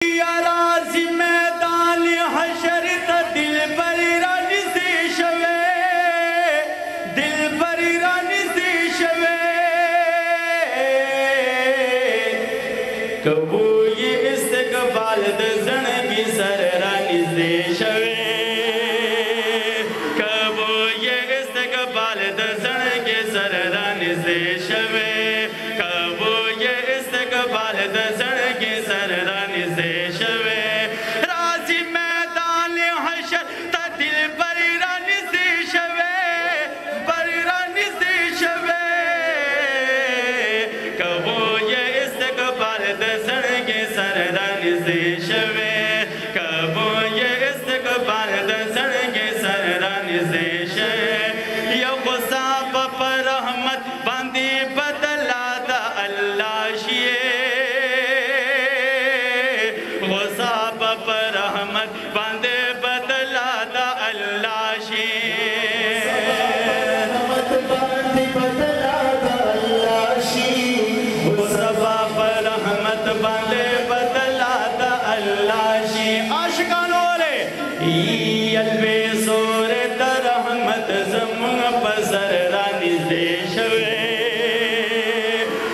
राजी मैदान हशर त दिल पर रानी से शवे, दिल पर रानी से शवे। कबू ये इस्तकबाल द ज़नगी सर रानी से शवे, कबू ये इस्तकबाल द ज़नगी सर रानी से शवे, कबू ये इस्तकबाल द ज़नगी सर रानी से शवे। राजी मैदान हशर त दिल पर रानी से शवे, पर रानी से शवे। कबू ये इस्तकबाल द ज़नगी सर रानी से शवे, कबू ये इस्तकबाल द ज़नगी सर रानी से शवे। या गुस्सा पर रहमत बांधी बदला द अल्लाह शिए, गुस्सा पर रहमत बांधे बदला द अल्लाह शिए, गुस्सा पर रहमत बांधे बदला द अल्लाह शिए। आशिकानो रे अलवे सोरे द रहमत ज़मुन बसर रानी से शवे,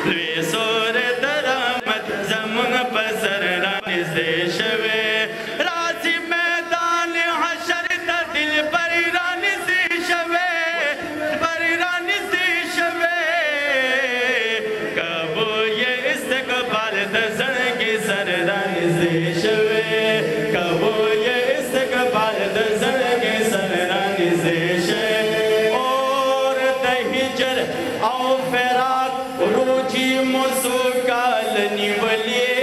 अलवे सोरे द रहमत ज़मुन बसर रानी से शवे। राजी मैदान हशर त दिल पर रानी से शवे, पर रानी से शवे। कबू ये इस्तकबाल द ज़नगी सर रानी से शवे, कबू ये इस्तकबाल द ज़नगी सर रानी से शवे। और दहिजर औ फेराक रूची मुसुकाल निवलिए,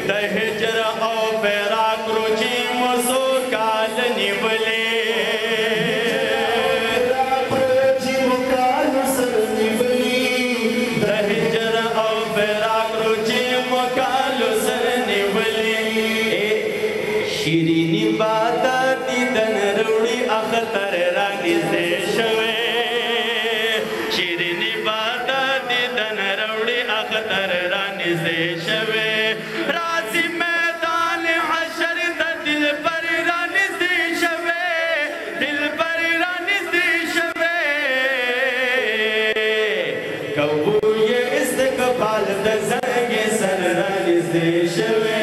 दहिजर औ फेराक रूची मुसुकाल निवले, दहिजर औ फेराक रूची मुकाल सर निवले। शिरीनी बाता दीदन रूड़ी अख्तर रानी से शवे, शिरीनी बाता दीदन रूड़ी अख्तर रानी से शवे। राजी मैदान हशर त दिल पर रानी से शवे, दिल पर रानी से शवे। कबू ये इस्तकबाल द ज़नगी सर रानी से शवे,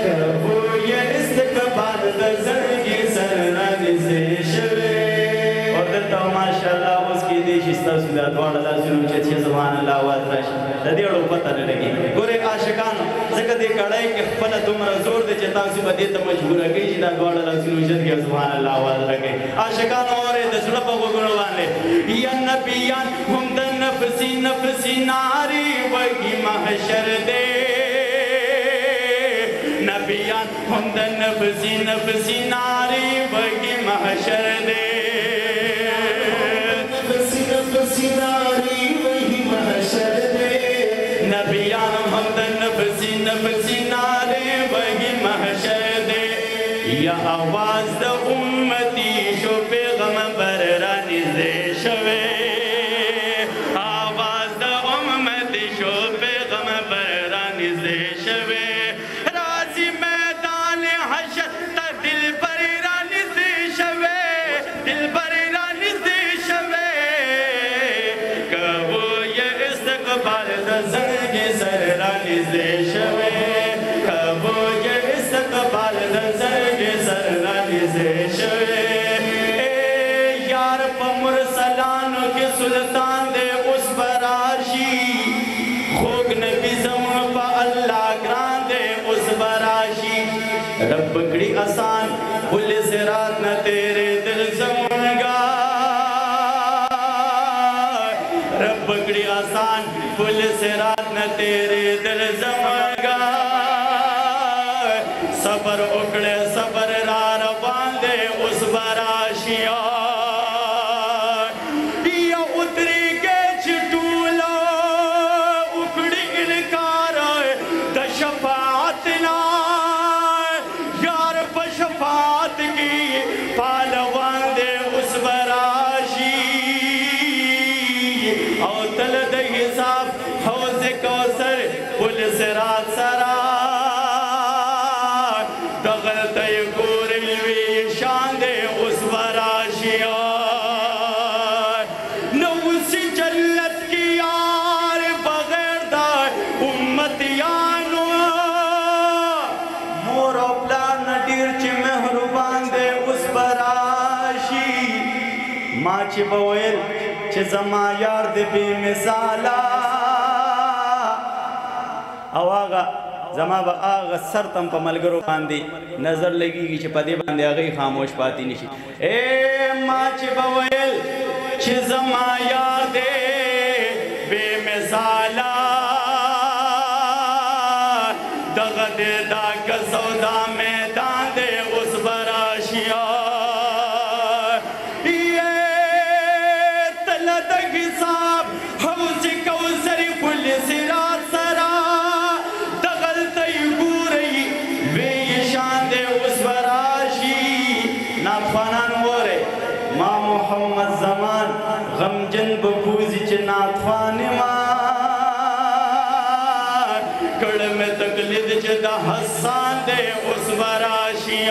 कबू ये इस्तकबाल द ज़नगी सर रानी से शवे। और दलता माशाअल्लाह उसकी देशिस्ता सुधा द्वार अल्लाह सुनू चेचे सुभान अल्लाह आवाज राशि ददेड़ो पता न लगी। गोरे आशिकानो ज़का दे कड़ाई के फला तुमरा जोर दे चेता सी बदे त मजबूर गई जिदा द्वार अल्लाह सुनू चेचे सुभान अल्लाह आवाज रखे। आशिकानो और दसड़ा पगो गुणवाले या नबियान हम द नफसी नफसी नारी वही महशर दे, नबियान हम द नफसी नफसी नारी वही महशर दे, नफसी नफसी नारी वही महशर दे, नबियान हम द नफसी नफसी नारी वही महशर दे। या आवाज द उम्मती शो पैगंबर रानी से शवे, आवाज द उम्मती शो पैगंबर रानी से शवे। राजी मैदान हशर त दिल पर रानी से शवे, दिल पर रानी से शवे। कबू ये इस्तकबाल द ज़नगी सर रानी से शवे, कबू ये इस्तकबाल द ज़नगी सर रानी से शवे। यार मुरसलान के सुल्तान दे उस बराशी, खोग नबी ज़मुन पा अल्लाह ग्रां दे उस बराशी। रब कड़ी आसान पुलिस रात न तेरे दिल ज़मुन गा, रब कड़ी आसान पुलिस रात न तेरे दिल ज़मुन गा। सबर उकड़े सबर रार बांधे उस बराशिया, और तल दे हिसाब हौज़ कौसर पुलिस रात सरा چې بویل چې زما یار دې بې مثاله او هغه زما به هغه سر تم په ملګرو باندې نظر لګېږي چې په دې باندې هغوی خاموش پاتې نشي ما چې بویل چې زما یار دې بې مثاله دغه دې دا که سودا میدان دې اوس به راشي تله د حساب حوض کوثر پل صراط سره دغلته یې ګورئ ویې شان دې اوس به راشي ناخوانان وره ما محمد زمان غمجن به بوزي چې ناخوان ما کړه مې تقلید چې د حسان دې اوس به راشي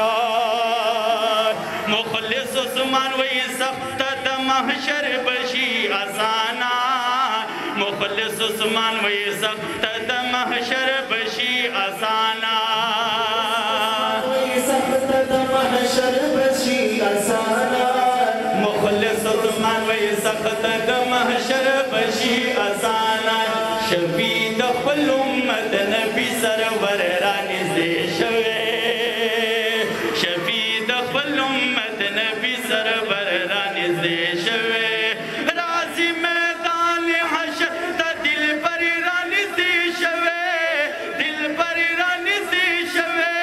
مخلص عثمان وایي سخته د محشر بشي اسانه مخلص عثمان وایي سخته د محشر بشي اسانه محشر بشي اسانه مخلص عثمان وایي سخته د محشر بشي اسانه شفیع د خپل امت نبی سرور رانږدې شوی شفیع د خپل امت نبی سرور رانږدې شوی راځي میدان حشر ته دلبر رانږدې شوی دلبر رانږدې شوی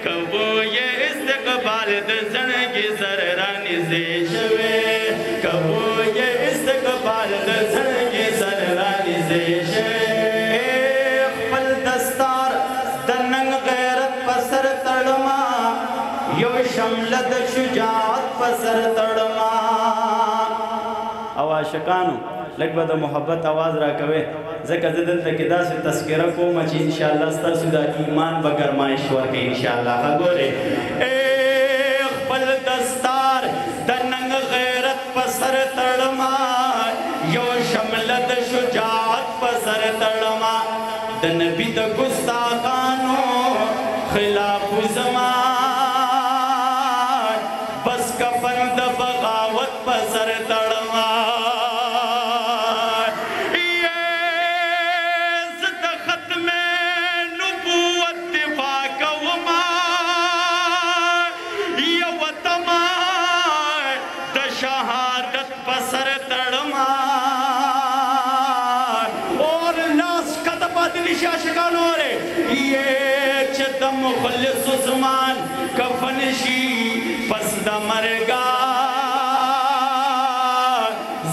کوو یې استقبال د زړګي سر رانږدې شوی کوو یې استقبال د زړګي سر رانږدې شوی خپل دستار د ننګ غیرت په سر تړما یو شمله د شجاعت په سر تړما او عاشقانو لږ به د محبت آواز راکوئ ځکه زه دلته کې داسې تذکره کوم چې انشاءالله ستاسو دا ایمان به ګرمایش ورکوي انشاءالله ښه ګورئ خپل دستار د ننګ غیرت په سر تړما یو شمله د شجاعت په سر تړما د نبی د ګستاخانو خلاف زمان بس کفن د بغاوت په سر تړما زه د ختم نبوت دفاع کوما یوه تمه د شهادت په سر تړما عاشقانو ورے یہ چې د مخلص عثمان کفن شي پس د مرګا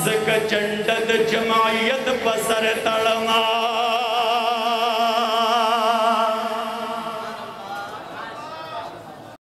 زکه چنډ د جماعت په سر تړما